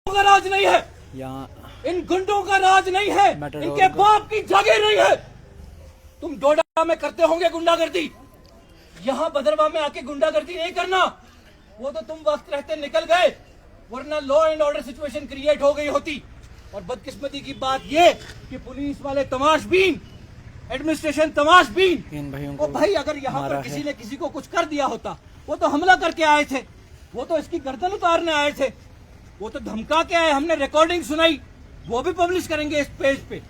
का राज नहीं है, यहाँ इन गुंडों का राज नहीं है, इनके बाप की जागीर नहीं है। तुम डोडा में करते होंगे गुंडागर्दी, यहाँ भद्रवाह में आके गुंडागर्दी नहीं करना। वो तो तुम वक्त रहते निकल गए, वरना law and order situation create हो गई होती। और बदकिस्मती की बात ये कि पुलिस वाले तमाशबीन, एडमिनिस्ट्रेशन तमाशबीन, इन भाइयों वो को भाई अगर यहाँ पर किसी ने किसी को कुछ कर दिया होता, वो तो हमला करके आए थे, वो तो इसकी गर्दन उतारने आए थे, वो तो धमका के आए। हमने रिकॉर्डिंग सुनाई, वो भी पब्लिश करेंगे इस पेज पे।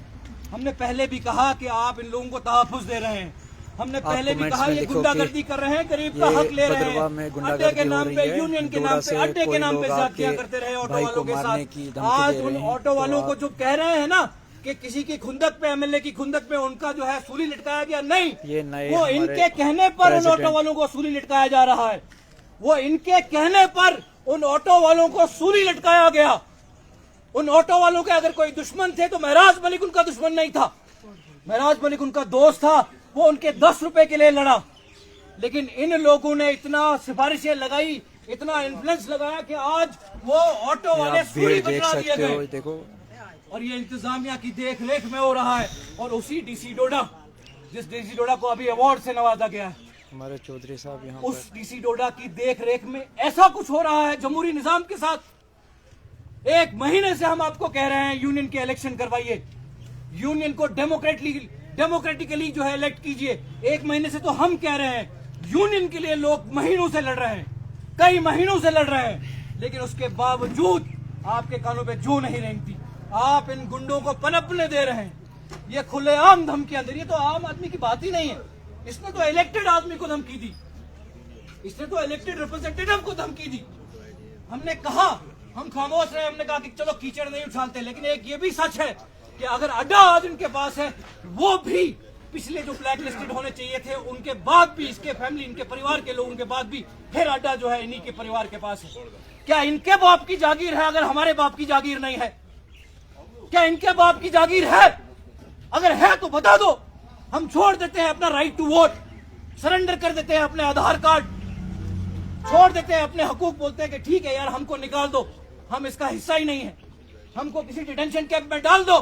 हमने पहले भी कहा कि आप इन लोगों को तहफ्फुज़ दे रहे हैं, हमने पहले भी कहा ये गुंडागर्दी कर रहे हैं, गरीब का हक ले रहे हैं, अड्डे के नाम पे, यूनियन के नाम पे, अड्डे के नाम पे ज्यादतियां करते रहे ऑटो वालों के साथ। आज उन ऑटो वालों को जो कह रहे हैं ना कि किसी की खुंदक पे, एमएलए की खुंदक पे उनका जो है सूली लटकाया गया, नहीं, वो इनके कहने पर उन ऑटो वालों को सूली लटकाया जा रहा है। वो इनके कहने पर उन ऑटो वालों को सूली लटकाया गया। उन ऑटो वालों के अगर कोई दुश्मन थे तो महराज मलिक उनका दुश्मन नहीं था, महराज मलिक उनका दोस्त था। वो उनके 10 रुपए के लिए लड़ा, लेकिन इन लोगों ने इतना सिफारिशें लगाई, इतना इन्फ्लुएंस लगाया कि आज वो ऑटो वाले सूली बचा दिए गए। देखो, और ये इंतजामिया की देख रेख में हो रहा है। और उसी डीसी डोडा, जिस डीसी डोडा को अभी अवार्ड से नवाजा गया है, हमारे चौधरी साहब यहाँ उस डीसी डोडा की देख रेख में ऐसा कुछ हो रहा है जमहूरी निजाम के साथ। 1 महीने से हम आपको कह रहे हैं यूनियन के इलेक्शन करवाइए, यूनियन को डेमोक्रेटिकली जो है इलेक्ट कीजिए। 1 महीने से तो हम कह रहे हैं, यूनियन के लिए लोग महीनों से लड़ रहे हैं, कई महीनों से लड़ रहे हैं, लेकिन उसके बावजूद आपके कानों पे जू नहीं रेंगती। आप इन गुंडों को पनपने दे रहे हैं। ये खुलेआम धमकियां दे रही है, तो आम आदमी की बात ही नहीं है। इसने तो इलेक्टेड आदमी को धमकी दी, इसने तो इलेक्टेड रिप्रेजेंटेटिव को धमकी दी। हमने कहा, हम खामोश रहे, हमने कहा कि चलो कीचड़ नहीं उछालते, लेकिन एक ये भी सच है कि अगर अड्डा आज इनके पास है, वो भी पिछले जो ब्लैक लिस्टेड होने चाहिए थे उनके बाद भी, इसके फैमिली, इनके परिवार के लोगों के बाद भी फिर अड्डा जो है इन्हीं के परिवार के पास है। क्या इनके बाप की जागीर है अगर हमारे बाप की जागीर नहीं है? क्या इनके बाप की जागीर है? अगर है तो बता दो, हम छोड़ देते हैं अपना राइट टू वोट, सरेंडर कर देते हैं अपने आधार कार्ड, छोड़ देते हैं अपने हकूक, बोलते हैं कि ठीक है यार हमको निकाल दो, हम इसका हिस्सा ही नहीं है, हमको किसी डिटेंशन कैंप में डाल दो,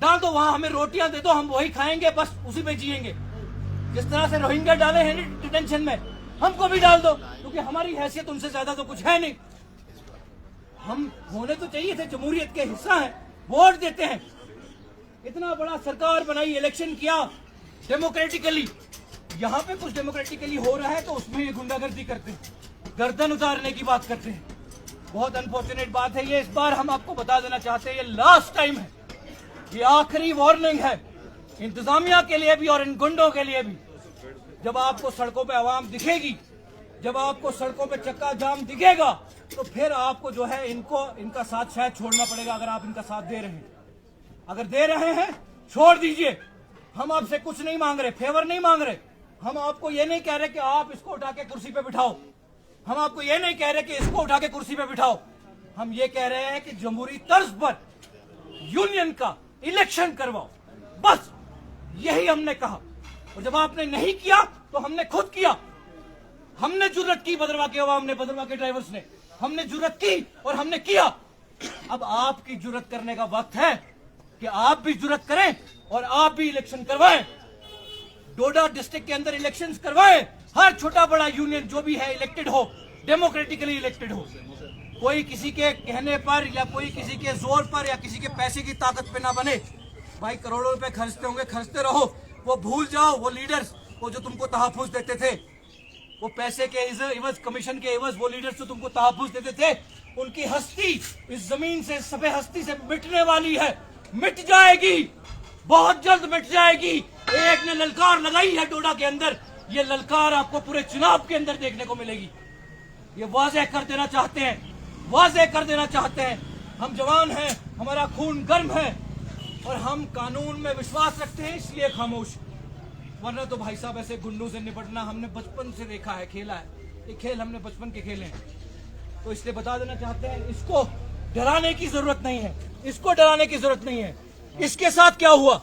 वहां हमें रोटियां दे दो, हम वही खाएंगे, बस उसी में जिएंगे। जिस तरह से रोहिंग्या डाले हैं डिटेंशन में, हमको भी डाल दो, क्योंकि हमारी हैसियत उनसे ज्यादा तो कुछ है नहीं। हम होने तो चाहिए थे, जमहूरियत के हिस्सा है, वोट देते हैं। इतना बड़ा सरकार बनाई, इलेक्शन किया डेमोक्रेटिकली, यहाँ पे कुछ डेमोक्रेटिकली हो रहा है तो उसमें ये गुंडागर्दी करते हैं, गर्दन उतारने की बात करते हैं। बहुत अनफॉर्चुनेट बात है ये। इस बार हम आपको बता देना चाहते हैं, ये लास्ट टाइम है, ये आखिरी वार्निंग है इंतजामिया के लिए भी और इन गुंडों के लिए भी। जब आपको सड़कों पे आवाम दिखेगी, जब आपको सड़कों पे चक्का जाम दिखेगा, तो फिर आपको जो है इनका साथ शायद छोड़ना पड़ेगा। अगर आप इनका साथ दे रहे हैं, अगर दे रहे हैं, छोड़ दीजिए। हम आपसे कुछ नहीं मांग रहे, फेवर नहीं मांग रहे। हम आपको ये नहीं कह रहे कि आप इसको उठा के कुर्सी पे बिठाओ, हम आपको ये नहीं कह रहे कि इसको उठा के कुर्सी पे बिठाओ। हम ये कह रहे हैं कि जमहूरी तर्ज पर यूनियन का इलेक्शन करवाओ, बस यही हमने कहा। और जब आपने नहीं किया तो हमने खुद किया। हमने जुर्रत की, भद्रवाह के अवाम ने, भद्रवाह के ड्राइवर्स ने, हमने जुर्रत की और हमने किया। अब आपकी जुर्रत करने का वक्त है कि आप भी जुर्रत करें और आप भी इलेक्शन करवाएं। डोडा डिस्ट्रिक्ट के अंदर इलेक्शंस करवाएं। हर छोटा बड़ा यूनियन जो भी है इलेक्टेड हो, डेमोक्रेटिकली इलेक्टेड हो। कोई किसी के कहने पर या कोई किसी के जोर पर या किसी के पैसे की ताकत पे ना बने। भाई करोड़ों रुपए खर्चते होंगे, खर्चते रहो, वो भूल जाओ। वो लीडर्स, वो जो तुमको तहफ्फुज़ देते थे, वो पैसे के इवज, कमीशन के इवज, वो लीडर्स जो तुमको तहफ्फुज़ देते थे, उनकी हस्ती इस जमीन से, सफे हस्ती से मिटने वाली है, मिट जाएगी, बहुत जल्द मिट जाएगी। एक ने ललकार लगाई है डोडा के अंदर, ये ललकार आपको पूरे चुनाव के अंदर देखने को मिलेगी। ये वाज़ेह कर देना चाहते हैं, वाज़ेह कर देना चाहते हैं। हम जवान हैं, हमारा खून गर्म है और हम कानून में विश्वास रखते हैं, इसलिए खामोश। वरना तो भाई साहब ऐसे गुंडों से निपटना हमने बचपन से देखा है, खेला है, ये खेल हमने बचपन के खेले हैं। तो इसलिए बता देना चाहते हैं, इसको डराने की जरूरत नहीं है, इसको डराने की जरूरत नहीं है। इसके साथ क्या हुआ,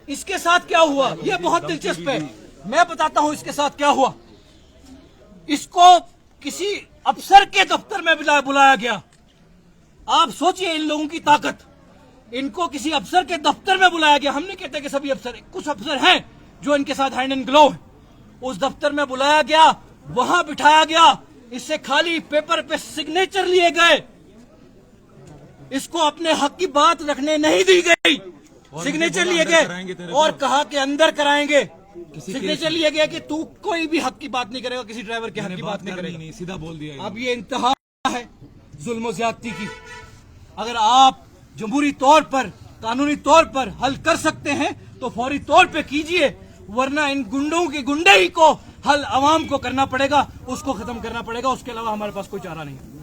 इसके साथ क्या हुआ, यह बहुत दिलचस्प है। मैं बताता हूं इसके साथ क्या हुआ। इसको किसी अफसर के दफ्तर में बुलाया गया। आप सोचिए इन लोगों की ताकत। इनको किसी अफसर के दफ्तर में बुलाया गया, हम नहीं कहते कि सभी अफसर, कुछ अफसर हैं जो इनके साथ हैंड इन ग्लोव है। उस दफ्तर में बुलाया गया, वहां बिठाया गया, इससे खाली पेपर पे सिग्नेचर लिए गए, इसको अपने हक की बात रखने नहीं दी गई। सिग्नेचर लिए गए और कहा कि अंदर कराएंगे। सिग्नेचर लिए गए कि तू कोई भी हक की बात नहीं करेगा, किसी ड्राइवर के हक की बात नहीं करेगा। नहीं, सीधा बोल दिया। अब ये इंतहा है जुल्म ज्यादती की। अगर आप जमहूरी तौर पर, कानूनी तौर पर हल कर सकते हैं तो फौरी तौर पे कीजिए, वरना इन गुंडों की गुंडे ही को हल अवाम को करना पड़ेगा, उसको खत्म करना पड़ेगा। उसके अलावा हमारे पास कोई चारा नहीं है।